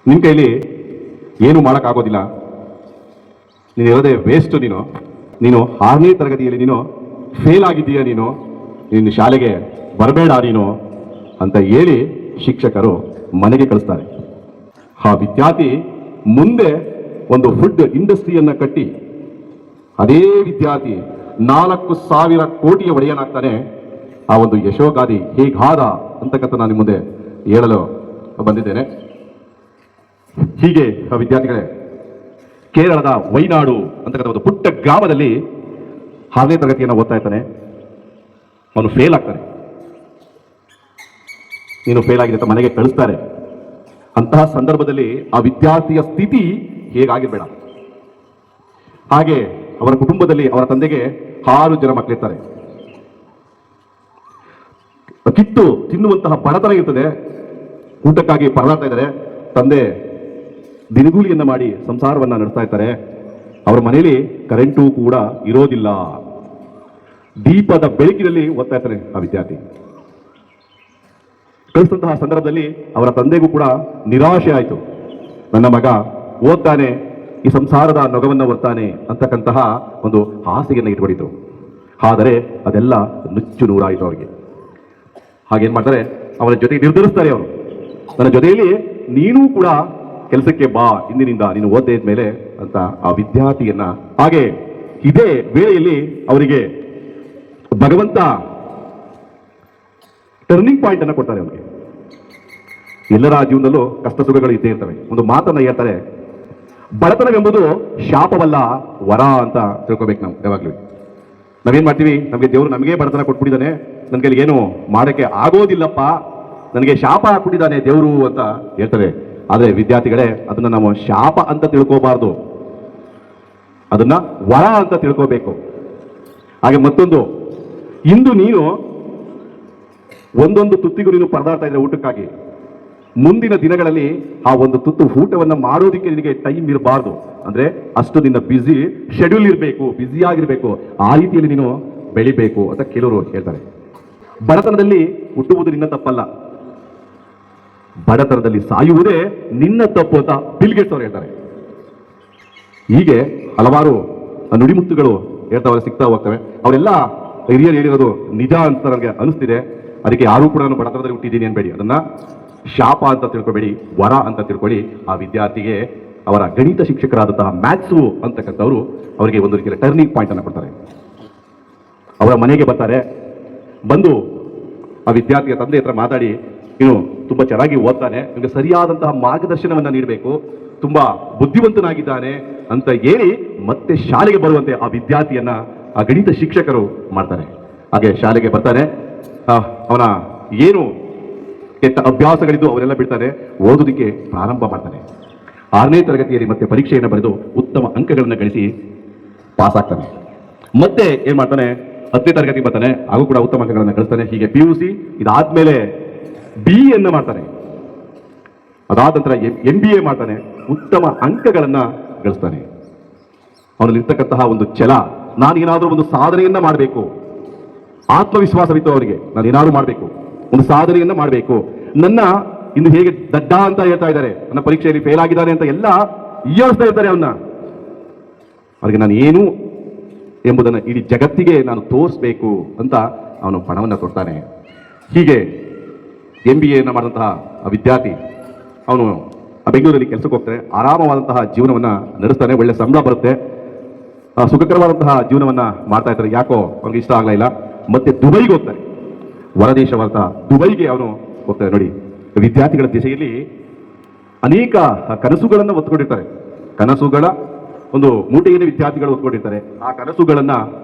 ನಿನ್ನ ಕೈಲಿ ಏನು ಮಾಡೋಕ್ಕಾಗೋದಿಲ್ಲ, ನೀನು ಇರೋದೇ ವೇಸ್ಟು, ನೀನು 6ನೇ ತರಗತಿಯಲ್ಲಿ ನೀನು ಫೇಲ್ ಆಗಿದ್ದೀಯ, ನೀನು ಶಾಲೆಗೆ ಬರಬೇಡ ನೀನು ಅಂತ ಹೇಳಿ ಶಿಕ್ಷಕರು ಮನೆಗೆ ಕಳಿಸ್ತಾರೆ. ಆ ವಿದ್ಯಾರ್ಥಿ ಮುಂದೆ ಒಂದು ಫುಡ್ ಇಂಡಸ್ಟ್ರಿಯನ್ನು ಕಟ್ಟಿ ಅದೇ ವಿದ್ಯಾರ್ಥಿ 4,000 ಕೋಟಿಯ ಒಡೆಯನಾಗ್ತಾನೆ. ಆ ಒಂದು ಯಶೋಗಾದಿ ಹೇಗಾದ ಅಂತಕ್ಕಂಥ ನಾನು ನಿಮ್ಮ ಮುಂದೆ ಹೇಳಲು ಬಂದಿದ್ದೇನೆ. ಹೀಗೆ ಆ ವಿದ್ಯಾರ್ಥಿಗಳೇ, ಕೇರಳದ ವೈನಾಡು ಅಂತಕ್ಕಂಥ ಒಂದು ಪುಟ್ಟ ಗ್ರಾಮದಲ್ಲಿ 6ನೇ ತರಗತಿಯನ್ನು ಓದ್ತಾ ಇರ್ತಾನೆ. ಅವನು ಫೇಲ್ ಆಗ್ತಾನೆ. ನೀನು ಫೇಲ್ ಆಗಿದೆ ಅಂತ ಮನೆಗೆ ಕಳಿಸ್ತಾರೆ. ಅಂತಹ ಸಂದರ್ಭದಲ್ಲಿ ಆ ವಿದ್ಯಾರ್ಥಿಯ ಸ್ಥಿತಿ ಹೇಗಾಗಿರ್ಬೇಡ. ಹಾಗೆ ಅವರ ಕುಟುಂಬದಲ್ಲಿ ಅವರ ತಂದೆಗೆ 6 ಜನ ಮಕ್ಕಳಿರ್ತಾರೆ. ಕಿತ್ತು ತಿನ್ನುವಂತಹ ಬಡತನ ಇರ್ತದೆ. ಊಟಕ್ಕಾಗಿ ಪರದಾಡ್ತಾ ಇದ್ದಾರೆ. ತಂದೆ ದಿನಗೂಲಿಯನ್ನ ಮಾಡಿ ಸಂಸಾರವನ್ನ ನಡೆಸ್ತಾ ಇರ್ತಾರೆ. ಅವರ ಮನೆಯಲ್ಲಿ ಕರೆಂಟು ಕೂಡ ಇರೋದಿಲ್ಲ. ದೀಪದ ಬೆಳಕಿನಲ್ಲಿ ಓದ್ತಾ ಇರ್ತಾನೆ ಆ ವಿದ್ಯಾರ್ಥಿ. ಕಳಿಸಿದಂತಹ ಸಂದರ್ಭದಲ್ಲಿ ಅವರ ತಂದೆಗೂ ಕೂಡ ನಿರಾಶೆ ಆಯಿತು. ನನ್ನ ಮಗ ಓದ್ತಾನೆ, ಈ ಸಂಸಾರದ ನೊಗವನ್ನು ಹೊರ್ತಾನೆ ಅಂತಕ್ಕಂತಹ ಒಂದು ಆಸೆಯನ್ನು ಇಟ್ಕೊಂಡಿದ್ರು. ಆದರೆ ಅದೆಲ್ಲ ನುಚ್ಚು ನೂರಾಯಿತು ಅವರಿಗೆ. ಹಾಗೇನ್ ಮಾಡ್ತಾರೆ, ಅವರ ಜೊತೆ ನಿರ್ಧರಿಸ್ತಾರೆ ಅವರು, ನನ್ನ ಜೊತೆಯಲ್ಲಿ ನೀನೂ ಕೂಡ ಕೆಲಸಕ್ಕೆ ಬಾ, ಇಂದಿನಿಂದ ನೀನು ಓದ್ದೇ ಇದ್ಮೇಲೆ ಅಂತ ಆ ವಿದ್ಯಾರ್ಥಿಯನ್ನ. ಹಾಗೆ ಇದೇ ವೇಳೆಯಲ್ಲಿ ಅವರಿಗೆ ಭಗವಂತ ಟರ್ನಿಂಗ್ ಪಾಯಿಂಟ್ ಅನ್ನು ಕೊಡ್ತಾರೆ. ಅವರಿಗೆ ಎಲ್ಲರ ಜೀವನದಲ್ಲೂ ಕಷ್ಟ ಸುಖಗಳು ಇದ್ದೇ ಇರ್ತವೆ. ಒಂದು ಮಾತನ್ನ ಹೇಳ್ತಾರೆ, ಬಡತನವೆಂಬುದು ಶಾಪವಲ್ಲ, ವರ ಅಂತ ತಿಳ್ಕೊಬೇಕು. ನಾವು ಯಾವಾಗ್ಲೂ ನಾವೇನ್ ಮಾಡ್ತೀವಿ, ನಮಗೆ ದೇವರು ನಮಗೆ ಬಡತನ ಕೊಟ್ಬಿಟ್ಟಿದ್ದಾನೆ, ನನ್ನ ಕೈಲಿ ಏನು ಮಾಡಕ್ಕೆ ಆಗೋದಿಲ್ಲಪ್ಪ, ನನಗೆ ಶಾಪ ಹಾಕ್ಬಿಟ್ಟಿದ್ದಾನೆ ದೇವರು ಅಂತ ಹೇಳ್ತಾರೆ. ಆದರೆ ವಿದ್ಯಾರ್ಥಿಗಳೇ, ಅದನ್ನ ನಾವು ಶಾಪ ಅಂತ ತಿಳ್ಕೋಬಾರ್ದು, ಅದನ್ನ ವರ ಅಂತ ತಿಳ್ಕೋಬೇಕು. ಹಾಗೆ ಮತ್ತೊಂದು, ಇಂದು ನೀನು ಒಂದೊಂದು ತುತ್ತಿಗೂ ನೀನು ಪರದಾಡ್ತಾ ಇದ್ರೆ ಊಟಕ್ಕಾಗಿ, ಮುಂದಿನ ದಿನಗಳಲ್ಲಿ ಆ ಒಂದು ತುತ್ತು ಊಟವನ್ನು ಮಾಡೋದಕ್ಕೆ ನಿನಗೆ ಟೈಮ್ ಇರಬಾರ್ದು. ಅಂದ್ರೆ ಅಷ್ಟು ನಿನ್ನ ಬ್ಯುಸಿ ಶೆಡ್ಯೂಲ್ ಇರಬೇಕು, ಬ್ಯುಸಿ ಆಗಿರ್ಬೇಕು. ಆ ರೀತಿಯಲ್ಲಿ ನೀನು ಬೆಳಿಬೇಕು ಅಂತ ಕೆಲವರು ಹೇಳ್ತಾರೆ. ಬಡತನದಲ್ಲಿ ಹುಟ್ಟುವುದು ನಿನ್ನ ತಪ್ಪಲ್ಲ, ಬಡತನದಲ್ಲಿ ಸಾಯುವುದೇ ನಿನ್ನ ತಪ್ಪು ಅಂತ ಬಿಲ್ ಗೇಟ್ಸ್ ಅವರು ಹೇಳ್ತಾರೆ. ಹೀಗೆ ಹಲವಾರು ನುಡಿಮುತ್ತುಗಳು ಹೇಳ್ತಾವೆ, ಸಿಗ್ತಾ ಹೋಗ್ತವೆ. ಅವರೆಲ್ಲ ಹಿರಿಯರು ಹೇಳಿರೋದು ನಿಜ ಅಂತ ನನಗೆ ಅನಿಸ್ತಿದೆ. ಅದಕ್ಕೆ ಯಾರೂ ಕೂಡ ನಾನು ಬಡತನದಲ್ಲಿ ಹುಟ್ಟಿದ್ದೀನಿ ಅನ್ಬೇಡಿ, ಅದನ್ನ ಶಾಪ ಅಂತ ತಿಳ್ಕೊಬೇಡಿ, ವರ ಅಂತ ತಿಳ್ಕೊಳ್ಳಿ. ಆ ವಿದ್ಯಾರ್ಥಿಗೆ ಅವರ ಗಣಿತ ಶಿಕ್ಷಕರಾದಂತಹ ಮ್ಯಾಥ್ಸು ಅಂತಕ್ಕಂಥವ್ರು ಅವರಿಗೆ ಒಂದು ರೀತಿಯ ಟರ್ನಿಂಗ್ ಪಾಯಿಂಟ್ ಅನ್ನು ಕೊಡ್ತಾರೆ. ಅವರ ಮನೆಗೆ ಬರ್ತಾರೆ. ಬಂದು ಆ ವಿದ್ಯಾರ್ಥಿಯ ತಂದೆ ಹತ್ರ ಮಾತಾಡಿ, ಇನ್ನು ತುಂಬಾ ಚೆನ್ನಾಗಿ ಓದ್ತಾನೆ, ನಿಮಗೆ ಸರಿಯಾದಂತಹ ಮಾರ್ಗದರ್ಶನವನ್ನ ನೀಡಬೇಕು, ತುಂಬಾ ಬುದ್ಧಿವಂತನಾಗಿದ್ದಾನೆ ಅಂತ ಹೇಳಿ ಮತ್ತೆ ಶಾಲೆಗೆ ಬರುವಂತೆ ಆ ವಿದ್ಯಾರ್ಥಿಯನ್ನ ಆ ಗಣಿತ ಶಿಕ್ಷಕರು ಮಾಡ್ತಾರೆ. ಹಾಗೆ ಶಾಲೆಗೆ ಬರ್ತಾನೆ. ಅವನ ಏನು ಕೆಟ್ಟ ಅಭ್ಯಾಸಗಳಿದ್ದು ಅವರೆಲ್ಲ ಬಿಡ್ತಾನೆ, ಓದೋದಕ್ಕೆ ಪ್ರಾರಂಭ ಮಾಡ್ತಾನೆ. 6ನೇ ತರಗತಿಯಲ್ಲಿ ಮತ್ತೆ ಪರೀಕ್ಷೆಯನ್ನು ಬರೆದು ಉತ್ತಮ ಅಂಕಗಳನ್ನು ಗಳಿಸಿ ಪಾಸ್ ಆಗ್ತಾನೆ. ಮತ್ತೆ ಏನ್ ಮಾಡ್ತಾನೆ, 10ನೇ ತರಗತಿ ಬರ್ತಾನೆ, ಹಾಗೂ ಕೂಡ ಉತ್ತಮ ಅಂಕಗಳನ್ನು ಗಳಿಸ್ತಾನೆ. ಹೀಗೆ PUC ಇದಾದ್ಮೇಲೆ BE ಅನ್ನು ಮಾಡ್ತಾನೆ. ಅದಾದ ನಂತರ MBA ಮಾಡ್ತಾನೆ, ಉತ್ತಮ ಅಂಕಗಳನ್ನ ಗಳಿಸ್ತಾನೆ. ಅವನಲ್ಲಿರ್ತಕ್ಕಂತಹ ಒಂದು ಛಲ, ನಾನೇನಾದ್ರೂ ಒಂದು ಸಾಧನೆಯನ್ನ ಮಾಡಬೇಕು, ಆತ್ಮವಿಶ್ವಾಸವಿತ್ತು ಅವರಿಗೆ, ನಾನೇನಾದ್ರೂ ಮಾಡಬೇಕು, ಒಂದು ಸಾಧನೆಯನ್ನ ಮಾಡಬೇಕು. ನನ್ನ ಇನ್ನು ಹೇಗೆ ದಡ್ಡ ಅಂತ ಹೇಳ್ತಾ ಇದ್ದಾರೆ, ನನ್ನ ಪರೀಕ್ಷೆಯಲ್ಲಿ ಫೇಲ್ ಆಗಿದ್ದಾನೆ ಅಂತ ಎಲ್ಲ ಹೀಯಾಳಿಸ್ತಾ ಇರ್ತಾರೆ ಅವನ್ನ. ಅವರಿಗೆ ನಾನು ಏನು ಎಂಬುದನ್ನು ಇಡೀ ಜಗತ್ತಿಗೆ ನಾನು ತೋರಿಸ್ಬೇಕು ಅಂತ ಅವನು ಪಣವನ್ನು ತೊಡ್ತಾನೆ. ಹೀಗೆ MBA ಮಾಡಿದಂತಹ ವಿದ್ಯಾರ್ಥಿ ಅವನು ಬೆಂಗಳೂರಲ್ಲಿ ಕೆಲಸಕ್ಕೆ ಹೋಗ್ತಾನೆ. ಆರಾಮವಾದಂತಹ ಜೀವನವನ್ನ ನಡೆಸ್ತಾನೆ, ಒಳ್ಳೆ ಸಂಬಳ ಬರುತ್ತೆ, ಸುಖಕರವಾದಂತಹ ಜೀವನವನ್ನ ಮಾಡ್ತಾ ಇರ್ತಾರೆ. ಯಾಕೋ ಅವ್ನಿಗೆ ಇಷ್ಟ ಆಗಲಿಲ್ಲ. ಮತ್ತೆ ದುಬೈಗೆ ಹೋಗ್ತಾನೆ, ಹೊರದೇಶವಾದಂತಹ ದುಬೈಗೆ ಅವನು ಹೋಗ್ತಾನೆ. ನೋಡಿ, ವಿದ್ಯಾರ್ಥಿಗಳ ದಿಶೆಯಲ್ಲಿ ಅನೇಕ ಕನಸುಗಳನ್ನು ಹೊತ್ಕೊಂಡಿರ್ತಾರೆ. ಕನಸುಗಳ ಒಂದು ಮೂಟೆಯನ್ನು ವಿದ್ಯಾರ್ಥಿಗಳು ಹೊತ್ಕೊಂಡಿರ್ತಾರೆ. ಆ ಕನಸುಗಳನ್ನ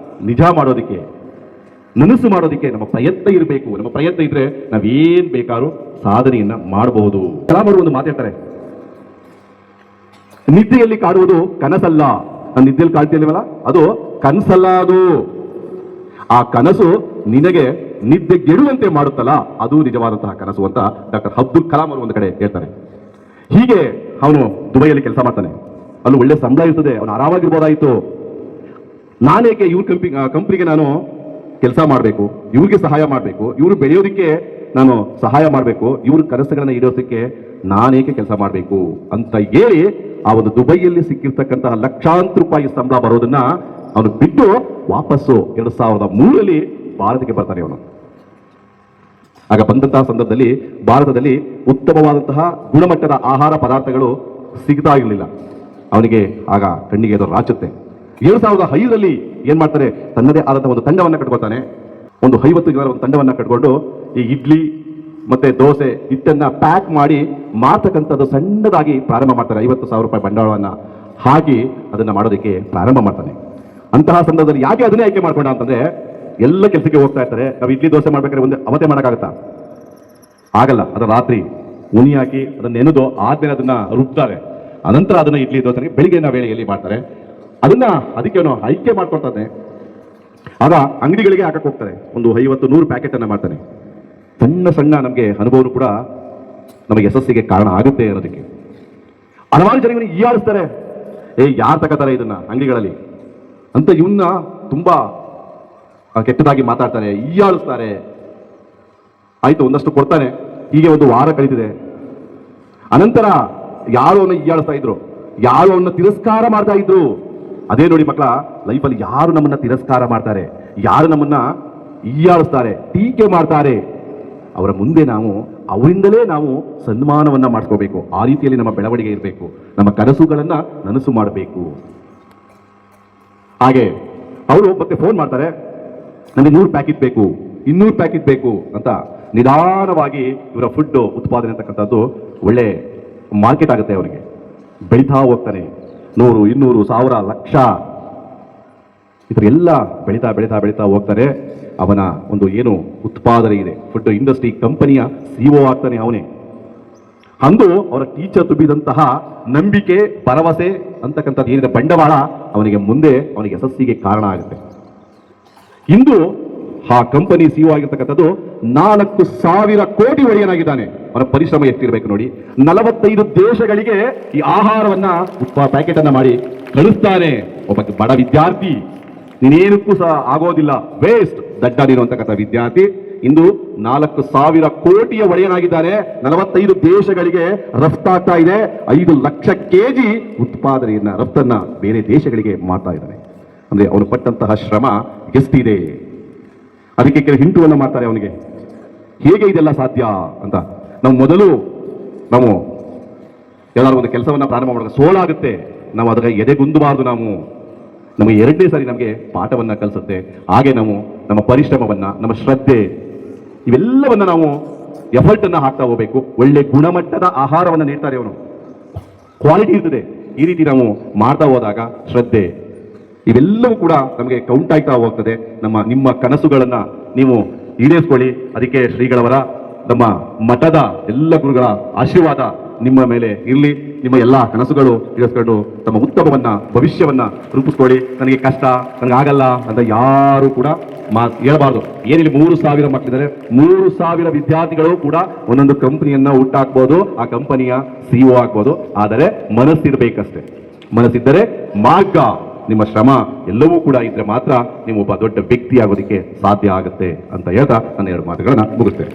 ನಿಜ ಮಾಡೋದಕ್ಕೆ, ನನಸು ಮಾಡೋದಕ್ಕೆ ನಮ್ಮ ಪ್ರಯತ್ನ ಇರಬೇಕು. ನಮ್ಮ ಪ್ರಯತ್ನ ಇದ್ರೆ ನಾವೇನ್ ಬೇಕಾದ್ರೂ ಸಾಧನೆಯನ್ನ ಮಾಡಬಹುದು. ಕಲಾಮರು ಒಂದು ಮಾತಾಡ್ತಾರೆ, ನಿದ್ದೆಯಲ್ಲಿ ಕಾಡುವುದು ಕನಸಲ್ಲ. ನಾನು ನಿದ್ದೆಯಲ್ಲಿ ಕಾಡ್ತಿಲ್ವಲ್ಲ, ಅದು ಕನಸಲ್ಲ, ಅದು ಆ ಕನಸು ನಿನಗೆ ನಿದ್ದೆ ಗೆಡುವಂತೆ ಮಾಡುತ್ತಲ್ಲ, ಅದು ನಿಜವಾದಂತಹ ಕನಸು ಅಂತ ಡಾಕ್ಟರ್ ಅಬ್ದುಲ್ ಕಲಾಂ ಅವರು ಒಂದು ಕಡೆ ಹೇಳ್ತಾರೆ. ಹೀಗೆ ಅವನು ದುಬೈಯಲ್ಲಿ ಕೆಲಸ ಮಾಡ್ತಾನೆ. ಅಲ್ಲಿ ಒಳ್ಳೆ ಸಂಬಳ ಇರ್ತದೆ, ಅವನು ಆರಾಮಾಗಿರ್ಬೋದಾಯಿತು. ನಾನೇಕೆ ಇವ್ರ ಕಂಪ್ನಿಗೆ ನಾನು ಕೆಲಸ ಮಾಡಬೇಕು, ಇವ್ರಿಗೆ ಸಹಾಯ ಮಾಡಬೇಕು, ಇವರು ಬೆಳೆಯೋದಕ್ಕೆ ನಾನು ಸಹಾಯ ಮಾಡಬೇಕು, ಇವ್ರ ಕನಸುಗಳನ್ನ ಈಡೇರಿಸೋದಕ್ಕೆ ನಾನೇಕೆ ಕೆಲಸ ಮಾಡಬೇಕು ಅಂತ ಹೇಳಿ ಆ ಒಂದು ದುಬೈಯಲ್ಲಿ ಸಿಕ್ಕಿರ್ತಕ್ಕಂತಹ ಲಕ್ಷಾಂತರ ರೂಪಾಯಿ ಸಂಬಳ ಬರೋದನ್ನ ಅವನು ಬಿಟ್ಟು ವಾಪಸ್ಸು 2003ರಲ್ಲಿ ಭಾರತಕ್ಕೆ ಬರ್ತಾನೆ ಅವನು. ಆಗ ಬಂದಂತಹ ಸಂದರ್ಭದಲ್ಲಿ ಭಾರತದಲ್ಲಿ ಉತ್ತಮವಾದಂತಹ ಗುಣಮಟ್ಟದ ಆಹಾರ ಪದಾರ್ಥಗಳು ಸಿಗ್ತಾ ಇರಲಿಲ್ಲ. ಅವನಿಗೆ ಆಗ ಕಣ್ಣಿಗೆ ಅದು ರಾಚುತ್ತೆ. 2005ರಲ್ಲಿ ಏನ್ ಮಾಡ್ತಾರೆ, ತನ್ನದೇ ಆದಂತಹ ಒಂದು ತಂಡವನ್ನ ಕಟ್ಕೊಳ್ತಾನೆ. ಒಂದು 50 ಜನರ ಒಂದು ತಂಡವನ್ನ ಕಟ್ಕೊಂಡು ಈ ಇಡ್ಲಿ ಮತ್ತೆ ದೋಸೆ ಹಿಟ್ಟನ್ನ ಪ್ಯಾಕ್ ಮಾಡಿ ಮಾರ್ತಕ್ಕಂಥದ್ದು ಸಣ್ಣದಾಗಿ ಪ್ರಾರಂಭ ಮಾಡ್ತಾರೆ. 50,000 ರೂಪಾಯಿ ಬಂಡವಾಳವನ್ನ ಹಾಕಿ ಅದನ್ನ ಮಾಡೋದಕ್ಕೆ ಪ್ರಾರಂಭ ಮಾಡ್ತಾನೆ. ಅಂತಹ ಸಂದರ್ಭದಲ್ಲಿ ಯಾಕೆ ಅದನ್ನೇ ಆಯ್ಕೆ ಮಾಡ್ಕೊಂಡ ಅಂತಂದ್ರೆ, ಎಲ್ಲ ಕೆಲಸಕ್ಕೆ ಹೋಗ್ತಾ ಇರ್ತಾರೆ. ನಾವು ಇಡ್ಲಿ ದೋಸೆ ಮಾಡ್ಬೇಕಾದ್ರೆ ಒಂದು ಅವತ್ತೇ ಮಾಡೋಕ್ಕಾಗತ್ತಾ? ಆಗಲ್ಲ. ಅದರ ರಾತ್ರಿ ಉನಿ ಹಾಕಿ ಅದನ್ನ ನೆನೆದು ಆದ್ಮೇಲೆ ಅದನ್ನ ರುಬ್ತಾರೆ. ಅನಂತರ ಅದನ್ನ ಇಡ್ಲಿ ದೋಸೆ ಬೆಳಿಗ್ಗೆನ ವೇಳೆಯಲ್ಲಿ ಮಾಡ್ತಾರೆ. ಅದನ್ನ ಅದಕ್ಕೆ ಅವನು ಆಯ್ಕೆ ಮಾಡ್ಕೊಳ್ತಾನೆ. ಆಗ ಅಂಗಡಿಗಳಿಗೆ ಹಾಕಕ್ಕೆ ಹೋಗ್ತಾರೆ. ಒಂದು 50-100 ಪ್ಯಾಕೆಟ್ ಅನ್ನ ಮಾಡ್ತಾನೆ. ಸಣ್ಣ ಸಣ್ಣ ನಮಗೆ ಅನುಭವನು ಕೂಡ ನಮಗೆ ಯಶಸ್ಸಿಗೆ ಕಾರಣ ಆಗುತ್ತೆ ಅನ್ನೋದಕ್ಕೆ. ಹಲವಾರು ಜನ ಇವನಿಗೆ ಹೀಯಾಳಿಸ್ತಾರೆ, ಯಾರು ತಗೋತಾರೆ ಇದನ್ನ ಅಂಗಡಿಗಳಲ್ಲಿ ಅಂತ ಇವನ್ನ ತುಂಬಾ ಕೆಟ್ಟದಾಗಿ ಮಾತಾಡ್ತಾರೆ, ಹೀಯಾಳಿಸ್ತಾರೆ. ಆಯ್ತು, ಒಂದಷ್ಟು ಕೊಡ್ತಾನೆ. ಹೀಗೆ ಒಂದು ವಾರ ಕಳೀತಿದೆ. ಅನಂತರ ಯಾರು ಅವನ್ನ ಹೀಯಾಳಿಸ್ತಾ ಇದ್ರು, ಯಾರು ಅವನ್ನ ತಿರಸ್ಕಾರ ಮಾಡ್ತಾ ಇದ್ರು. ಅದೇ ನೋಡಿ ಮಕ್ಕಳ, ಲೈಫಲ್ಲಿ ಯಾರು ನಮ್ಮನ್ನ ತಿರಸ್ಕಾರ ಮಾಡ್ತಾರೆ, ಯಾರು ನಮ್ಮನ್ನ ಹೀಯಾಳಿಸ್ತಾರೆ, ಟೀಕೆ ಮಾಡ್ತಾರೆ, ಅವರ ಮುಂದೆ ನಾವು ಅವರಿಂದಲೇ ನಾವು ಸನ್ಮಾನವನ್ನ ಮಾಡಿಸ್ಕೋಬೇಕು. ಆ ರೀತಿಯಲ್ಲಿ ನಮ್ಮ ಬೆಳವಣಿಗೆ ಇರಬೇಕು. ನಮ್ಮ ಕನಸುಗಳನ್ನ ನನಸು ಮಾಡಬೇಕು. ಹಾಗೆ ಅವರು ಮತ್ತೆ ಫೋನ್ ಮಾಡ್ತಾರೆ, ನನಗೆ 100 ಪ್ಯಾಕೆಟ್ ಬೇಕು, 200 ಪ್ಯಾಕೆಟ್ ಬೇಕು ಅಂತ. ನಿಧಾನವಾಗಿ ಇವರ ಫುಡ್ ಉತ್ಪಾದನೆ ಅಂತಕ್ಕಂಥದ್ದು ಒಳ್ಳೆ ಮಾರ್ಕೆಟ್ ಆಗುತ್ತೆ. ಅವರಿಗೆ ಬೆಳೀತಾ ಹೋಗ್ತಾನೆ. 100, 200, 1000, ಲಕ್ಷ ಇದರೆಲ್ಲ ಬೆಳೀತಾ ಬೆಳೀತಾ ಬೆಳೀತಾ ಹೋಗ್ತಾರೆ. ಅವನ ಒಂದು ಏನು ಉತ್ಪಾದನೆ ಇದೆ, ಫುಡ್ ಇಂಡಸ್ಟ್ರಿ ಕಂಪನಿಯ CEO ಆಗ್ತಾನೆ ಅವನೇ. ಅಂದು ಅವರ ಟೀಚರ್ ತುಂಬಿದಂತಹ ನಂಬಿಕೆ, ಭರವಸೆ ಅಂತಕ್ಕಂಥದ್ದು ಏನಿದೆ ಬಂಡವಾಳ ಅವನಿಗೆ ಮುಂದೆ ಅವನಿಗೆ ಯಶಸ್ಸಿಗೆ ಕಾರಣ ಆಗುತ್ತೆ. ಇಂದು ಆ ಕಂಪನಿ CEO ಆಗಿರ್ತಕ್ಕಂಥದ್ದು 4,000 ಕೋಟಿ ಒಡೆಯನಾಗಿದ್ದಾನೆ. ಅವನ ಪರಿಶ್ರಮ ಎಷ್ಟಿರಬೇಕು ನೋಡಿ. 45 ದೇಶಗಳಿಗೆ ಈ ಆಹಾರವನ್ನ ಪ್ಯಾಕೆಟ್ ಅನ್ನ ಮಾಡಿ ಕಳಿಸ್ತಾನೆ. ಒಬ್ಬ ಬಡ ವಿದ್ಯಾರ್ಥಿ, ನೀನೇನಕ್ಕೂ ಸಹ ಆಗೋದಿಲ್ಲ, ವೇಸ್ಟ್, ದಡ್ಡ ನೀನು ಅಂತಕ್ಕಂಥ ವಿದ್ಯಾರ್ಥಿ ಇಂದು 4,000 ಕೋಟಿಯ ಒಡೆಯನಾಗಿದ್ದಾನೆ. 45 ದೇಶಗಳಿಗೆ ರಫ್ತಾಗ್ತಾ ಇದೆ. 5 ಲಕ್ಷ ಕೆಜಿ ಉತ್ಪಾದನೆಯನ್ನ ರಫ್ತನ್ನ ಬೇರೆ ದೇಶಗಳಿಗೆ ಮಾಡ್ತಾ ಇದ್ದಾನೆ. ಅಂದ್ರೆ ಅವನು ಪಟ್ಟಂತಹ ಶ್ರಮ ಎಷ್ಟಿದೆ. ಅದಕ್ಕೆ ಕೆಲವು ಹಿಂಟುವನ್ನು ಮಾಡ್ತಾರೆ ಅವನಿಗೆ, ಹೇಗೆ ಇದೆಲ್ಲ ಸಾಧ್ಯ ಅಂತ. ನಾವು ಯಾವ್ದಾದ್ರು ಒಂದು ಕೆಲಸವನ್ನ ಪ್ರಾರಂಭ ಮಾಡಿದಾಗ ಸೋಲಾಗುತ್ತೆ, ನಾವು ಅದರ ಎದೆಗುಂದಬಾರದು. ನಮಗೆ 2ನೇ ಸಾರಿ ನಮಗೆ ಪಾಠವನ್ನ ಕಲಿಸುತ್ತೆ. ಹಾಗೆ ನಾವು ನಮ್ಮ ಪರಿಶ್ರಮವನ್ನ, ನಮ್ಮ ಶ್ರದ್ಧೆ, ಇವೆಲ್ಲವನ್ನ ನಾವು ಎಫರ್ಟ್ ಅನ್ನ ಹಾಕ್ತಾ ಹೋಗ್ಬೇಕು. ಒಳ್ಳೆ ಗುಣಮಟ್ಟದ ಆಹಾರವನ್ನ ನೀಡ್ತಾರೆ ಅವನು, ಕ್ವಾಲಿಟಿ ಇರ್ತದೆ. ಈ ರೀತಿ ನಾವು ಮಾಡ್ತಾ ಹೋದಾಗ ಶ್ರದ್ಧೆ ಇವೆಲ್ಲವೂ ಕೂಡ ನಮಗೆ ಕೌಂಟ್ ಆಗ್ತಾ ಹೋಗ್ತದೆ. ನಿಮ್ಮ ಕನಸುಗಳನ್ನ ನೀವು ಈಡೇರಿಸ್ಕೊಳ್ಳಿ. ಅದಕ್ಕೆ ಶ್ರೀಗಳವರ, ನಮ್ಮ ಮಠದ ಎಲ್ಲ ಗುರುಗಳ ಆಶೀರ್ವಾದ ನಿಮ್ಮ ಮೇಲೆ ಇರಲಿ. ನಿಮ್ಮ ಎಲ್ಲ ಕನಸುಗಳು ಈಡೇರಿಸ್ಕೊಂಡು ತಮ್ಮ ಉತ್ತಮವನ್ನ, ಭವಿಷ್ಯವನ್ನ ರೂಪಿಸ್ಕೊಳ್ಳಿ. ನನಗೆ ಕಷ್ಟ, ನನಗೆ ಆಗಲ್ಲ ಅಂತ ಯಾರು ಕೂಡ ಹೇಳಬಾರ್ದು. ಏನಿಲ್ಲ, 3,000 ಮಕ್ಕಳಿದ್ದಾರೆ, 3,000 ವಿದ್ಯಾರ್ಥಿಗಳು ಕೂಡ ಒಂದೊಂದು ಕಂಪನಿಯನ್ನ ಹುಟ್ಟಾಕ್ಬೋದು, ಆ ಕಂಪನಿಯ CEO ಆಗ್ಬೋದು. ಆದರೆ ಮನಸ್ಸಿರ್ಬೇಕಷ್ಟೇ. ಮನಸ್ಸಿದ್ದರೆ ಮಾರ್ಗ, ನಿಮ್ಮ ಶ್ರಮ ಎಲ್ಲವೂ ಕೂಡ ಇದ್ರೆ ಮಾತ್ರ ನೀವು ಒಬ್ಬ ದೊಡ್ಡ ವ್ಯಕ್ತಿ ಆಗೋದಕ್ಕೆ ಸಾಧ್ಯ ಆಗುತ್ತೆ ಅಂತ ಹೇಳ್ತಾ ನನ್ನ 2 ಮಾತುಗಳನ್ನ ಮುಗಿಸ್ತೇನೆ.